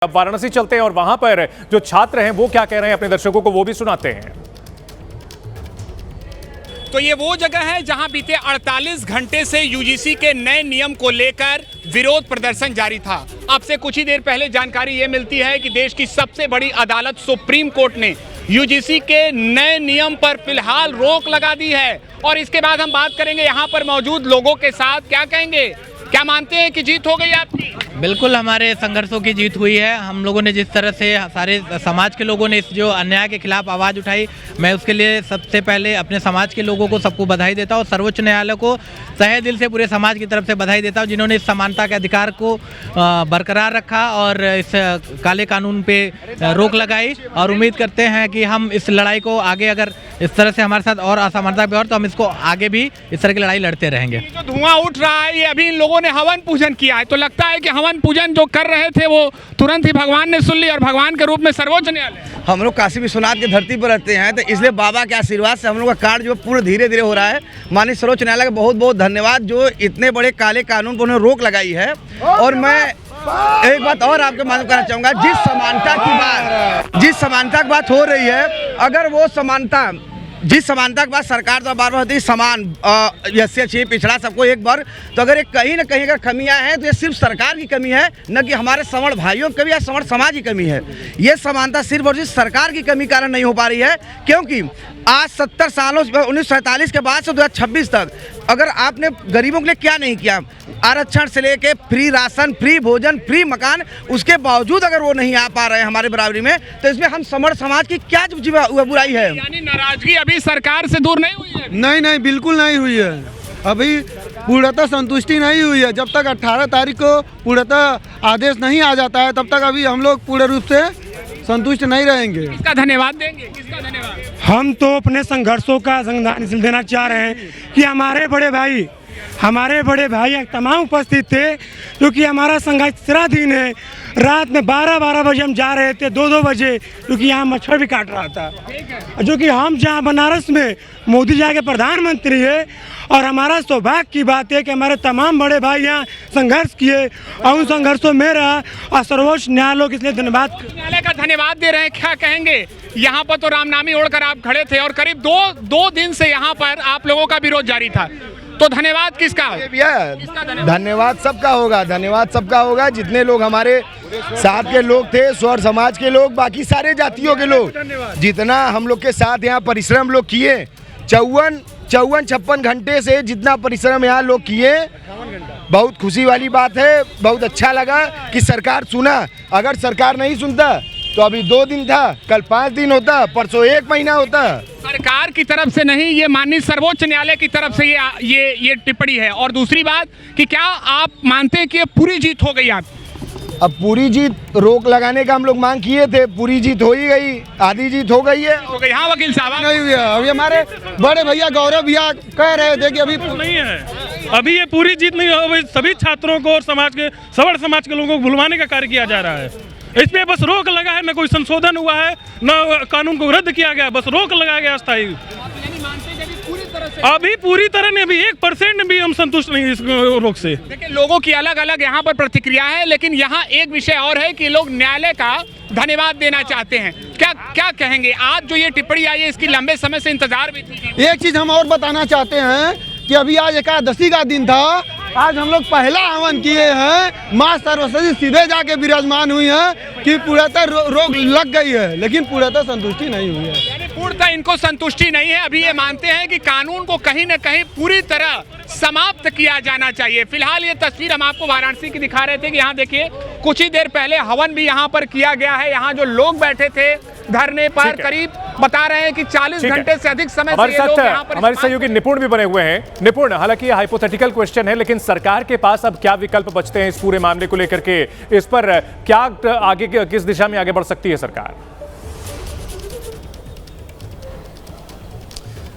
अब वाराणसी चलते हैं और वहां पर जो छात्र हैं वो क्या कह रहे हैं अपने दर्शकों को वो भी सुनाते हैं। तो ये वो जगह है जहां बीते 48 घंटे से यूजीसी के नए नियम को लेकर विरोध प्रदर्शन जारी था। अब से कुछ ही देर पहले जानकारी ये मिलती है कि देश की सबसे बड़ी अदालत सुप्रीम कोर्ट ने यूजीसी के नए नियम पर फिलहाल रोक लगा दी है। और इसके बाद हम बात करेंगे यहाँ पर मौजूद लोगों के साथ, क्या कहेंगे, क्या मानते हैं कि जीत हो गई आपकी? बिल्कुल, हमारे संघर्षों की जीत हुई है। हम लोगों ने जिस तरह से सारे समाज के लोगों ने इस जो अन्याय के खिलाफ आवाज़ उठाई, मैं उसके लिए सबसे पहले अपने समाज के लोगों को सबको बधाई देता हूँ। सर्वोच्च न्यायालय को तहे दिल से पूरे समाज की तरफ से बधाई देता हूँ, जिन्होंने इस समानता के अधिकार को बरकरार रखा और इस काले कानून पे रोक लगाई। और उम्मीद करते हैं कि हम इस लड़ाई को आगे, अगर इस तरह से हमारे साथ और असमानता भी और, तो हम इसको आगे भी इस तरह की लड़ाई लड़ते रहेंगे। जो धुआं उठ रहा है, ये अभी इन लोगों ने हवन पूजन किया है, तो लगता है कि हवन पूजन जो कर रहे थे वो तुरंत ही भगवान ने सुन ली और भगवान के रूप में सर्वोच्च न्यायालय। हम लोग काशी विश्वनाथ की धरती पर रहते हैं, तो इसलिए बाबा के आशीर्वाद से हम लोग का कार्य जो पूरा धीरे धीरे हो रहा है। माननीय सर्वोच्च न्यायालय का बहुत बहुत धन्यवाद, जो इतने बड़े काले कानून पर उन्होंने रोक लगाई है। और मैं एक बात और आपके मालूम करना चाहूँगा, जिस समानता की बात हो रही है, अगर वो समानता, जिस समानता के बाद सरकार तो बार बार होती है समान, एससी पिछड़ा सबको एक बार, तो अगर कहीं ना कहीं अगर कमियां हैं तो ये सिर्फ सरकार की कमी है, न कि हमारे सवर्ण भाइयों की कमी या सवर्ण समाज की कमी है। ये समानता सिर्फ और सिर्फ सरकार की कमी कारण नहीं हो पा रही है, क्योंकि आज 70 सालों 1947 के बाद से 2026 तक अगर आपने गरीबों के लिए क्या नहीं किया, आरक्षण से लेके फ्री राशन, फ्री भोजन, फ्री मकान, उसके बावजूद अगर वो नहीं आ पा रहे हैं हमारे बराबरी में, तो इसमें हम समर्थ समाज की क्या बुराई है? यानी नाराजगी अभी सरकार से दूर नहीं हुई है? नहीं, बिल्कुल नहीं हुई है। अभी पूर्णतः संतुष्टि नहीं हुई है। जब तक 18 तारीख को पूर्णतः आदेश नहीं आ जाता है, तब तक अभी हम लोग पूर्ण रूप से संतुष्ट नहीं रहेंगे। किसका धन्यवाद देंगे? किसका धन्यवाद? हम तो अपने संघर्षों का संविधान इसलिए देना चाह रहे हैं कि हमारे बड़े भाई तमाम उपस्थित थे, क्योंकि हमारा संघर्ष दिन है। रात में 12 बजे हम जा रहे थे, 2 बजे, क्योंकि यहाँ मच्छर भी काट रहा था। जो कि हम जहाँ बनारस में मोदी जी के प्रधानमंत्री है, और हमारा सौभाग्य की बात है कि हमारे तमाम बड़े भाई यहाँ संघर्ष किए और उन संघर्षों में रहा, और सर्वोच्च न्यायालय के इसलिए धन्यवाद दे रहे हैं। क्या कहेंगे? यहाँ पर तो रामनामी ओढ़कर आप खड़े थे और करीब दो दिन से यहाँ पर आप लोगों का विरोध जारी था, तो धन्यवाद किसका? धन्यवाद सबका होगा, धन्यवाद सबका होगा। जितने लोग हमारे साथ के लोग थे, स्वर समाज के लोग, बाकी सारे जातियों के लोग, जितना हम लोग के साथ यहाँ परिश्रम लोग किए, 54-56 घंटे से जितना परिश्रम यहाँ लोग किए, बहुत खुशी वाली बात है। बहुत अच्छा लगा कि सरकार सुना। अगर सरकार नहीं सुनता तो अभी 2 दिन था, कल 5 दिन होता, परसों 1 महीना होता। सरकार की तरफ से नहीं, ये माननीय सर्वोच्च न्यायालय की तरफ से ये टिप्पणी है। और दूसरी बात कि क्या आप मानते हैं कि ये पूरी जीत हो गई आप? अब पूरी जीत, रोक लगाने का हम लोग मांग किए थे, पूरी जीत हो ही गई, आधी जीत हो गई है। हाँ वकील साहब, नहीं हुई है। अभी हमारे बड़े भैया गौरव भैया कह रहे थे कि अभी नहीं है, अभी ये पूरी जीत नहीं हो। सभी छात्रों को और सवर्ण समाज के लोगों को भुलवाने का कार्य किया जा रहा है। इसमें बस रोक लगा है, न कोई संशोधन हुआ है, न कानून को रद्द किया गया, बस रोक लगाया गया अस्थायी। अभी पूरी तरह ने, अभी 1% भी हम संतुष्ट नहीं इस रोक से। देखिए, लोगों की अलग अलग यहाँ पर प्रतिक्रिया है, लेकिन यहाँ एक विषय और है कि लोग न्यायालय का धन्यवाद देना चाहते हैं। क्या कहेंगे? आज जो ये टिप्पणी आई है, इसकी लंबे समय से इंतजार भी थी। एक चीज हम और बताना चाहते हैं कि अभी आज एकादशी का दिन था, आज हम लोग पहला हवन किए हैं। माँ सरस्वती सीधे जाके विराजमान हुई है कि पूर्णतः रोक लग गई है, लेकिन पूर्णतः संतुष्टि नहीं हुई है। यानी पूर्णतः इनको संतुष्टि नहीं है। अभी ये मानते हैं कि कानून को कहीं न कहीं पूरी तरह समाप्त किया जाना चाहिए। फिलहाल ये तस्वीर हम आपको वाराणसी की दिखा रहे थे कि यहाँ देखिए, कुछ ही देर पहले हवन भी यहाँ पर किया गया है। यहाँ जो लोग बैठे थे धरने पर, करीब बता रहे हैं कि 40 घंटे से अधिक समय से ये लोग यहाँ पर। हमारे सहयोगी निपुण भी बने हुए हैं। निपुण, हालांकि ये हाइपोथेटिकल क्वेश्चन है, लेकिन सरकार के पास अब क्या विकल्प बचते हैं इस पूरे मामले को लेकर के? इस पर क्या आगे, किस दिशा में आगे बढ़ सकती है सरकार?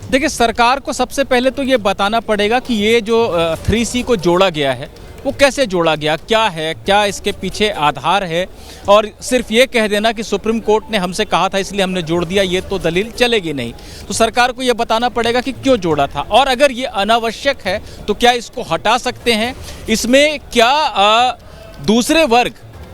देखिए, सरकार को सबसे पहले तो ये बताना पड़ेगा कि ये जो 3C को जोड़ा गया है वो कैसे जोड़ा गया, क्या है, क्या इसके पीछे आधार है। और सिर्फ ये कह देना कि सुप्रीम कोर्ट ने हमसे कहा था इसलिए हमने जोड़ दिया, ये तो दलील चलेगी नहीं। तो सरकार को ये बताना पड़ेगा कि क्यों जोड़ा था, और अगर ये अनावश्यक है तो क्या इसको हटा सकते हैं। इसमें क्या दूसरे वर्ग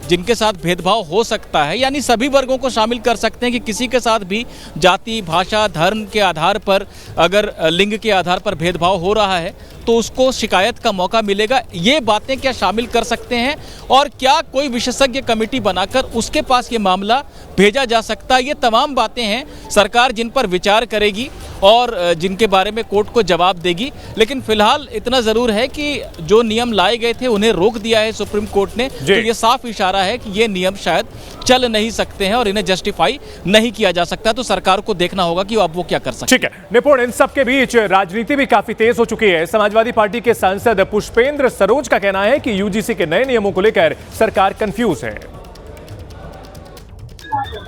जिनके साथ भेदभाव हो सकता है, यानी सभी वर्गों को शामिल कर सकते हैं कि किसी के साथ भी जाति, भाषा, धर्म के आधार पर, अगर लिंग के आधार पर भेदभाव हो रहा है तो उसको शिकायत का मौका मिलेगा। ये बातें क्या शामिल कर सकते हैं और क्या कोई विशेषज्ञ कमेटी बनाकर उसके पास ये मामला भेजा जा सकता है, ये तमाम बातें हैं सरकार जिन पर विचार करेगी और जिनके बारे में कोर्ट को जवाब देगी। लेकिन फिलहाल इतना ज़रूर है कि जो नियम लाए गए थे उन्हें रोक दिया है सुप्रीम कोर्ट ने, तो ये साफ इशारा है कि ये नियम शायद चल नहीं सकते हैं और इन्हें जस्टिफाई नहीं किया जा सकता। तो सरकार को देखना होगा कि अब वो क्या कर सकते हैं। ठीक है निपुण, इन सब के बीच राजनीति भी काफी तेज हो चुकी है। समाजवादी पार्टी के सांसद पुष्पेंद्र सरोज का कहना है कि यूजीसी के नए नियमों को लेकर सरकार कंफ्यूज है।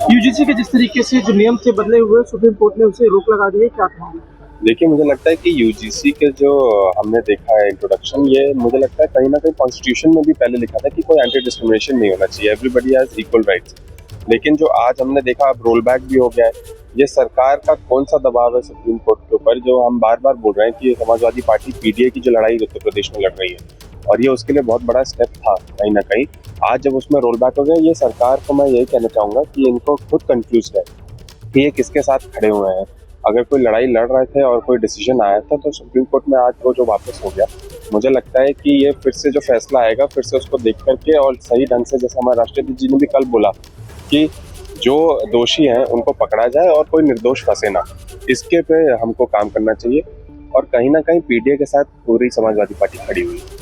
यूजीसी के जिस तरीके से जो नियम थे बदले हुए, सुप्रीम कोर्ट ने उसे रोक लगा दी है, क्या कहेंगे? देखिए, मुझे लगता है कि यूजीसी के जो हमने देखा है इंट्रोडक्शन, ये मुझे लगता है कहीं ना कहीं कॉन्स्टिट्यूशन में भी पहले लिखा था कि कोई एंटी डिस्क्रिमिनेशन नहीं होना चाहिए, एवरीबॉडी हैज इक्वल राइट्स। लेकिन जो आज हमने देखा, अब रोल बैक भी हो गया है। ये सरकार का कौन सा दबाव है सुप्रीम कोर्ट के ऊपर, जो हम बार बार बोल रहे हैं कि समाजवादी पार्टी पीडीए की जो लड़ाई उत्तर प्रदेश में लड़ रही है, और ये उसके लिए बहुत बड़ा स्टेप था कहीं ना कहीं। आज जब उसमें रोल बैक हो गया, ये सरकार को मैं यही कहना चाहूँगा कि इनको खुद कंफ्यूज है कि ये किसके साथ खड़े हुए हैं। अगर कोई लड़ाई लड़ रहे थे और कोई डिसीजन आया था तो सुप्रीम कोर्ट में आज वो जो वापस हो गया, मुझे लगता है कि ये फिर से जो फैसला आएगा, फिर से उसको देख करके और सही ढंग से, जैसे हमारे राष्ट्रपति जी ने भी कल बोला कि जो दोषी हैं उनको पकड़ा जाए और कोई निर्दोष फंसे ना, इसके पे हमको काम करना चाहिए। और कहीं ना कहीं पीडीए के साथ पूरी समाजवादी पार्टी खड़ी हुई है।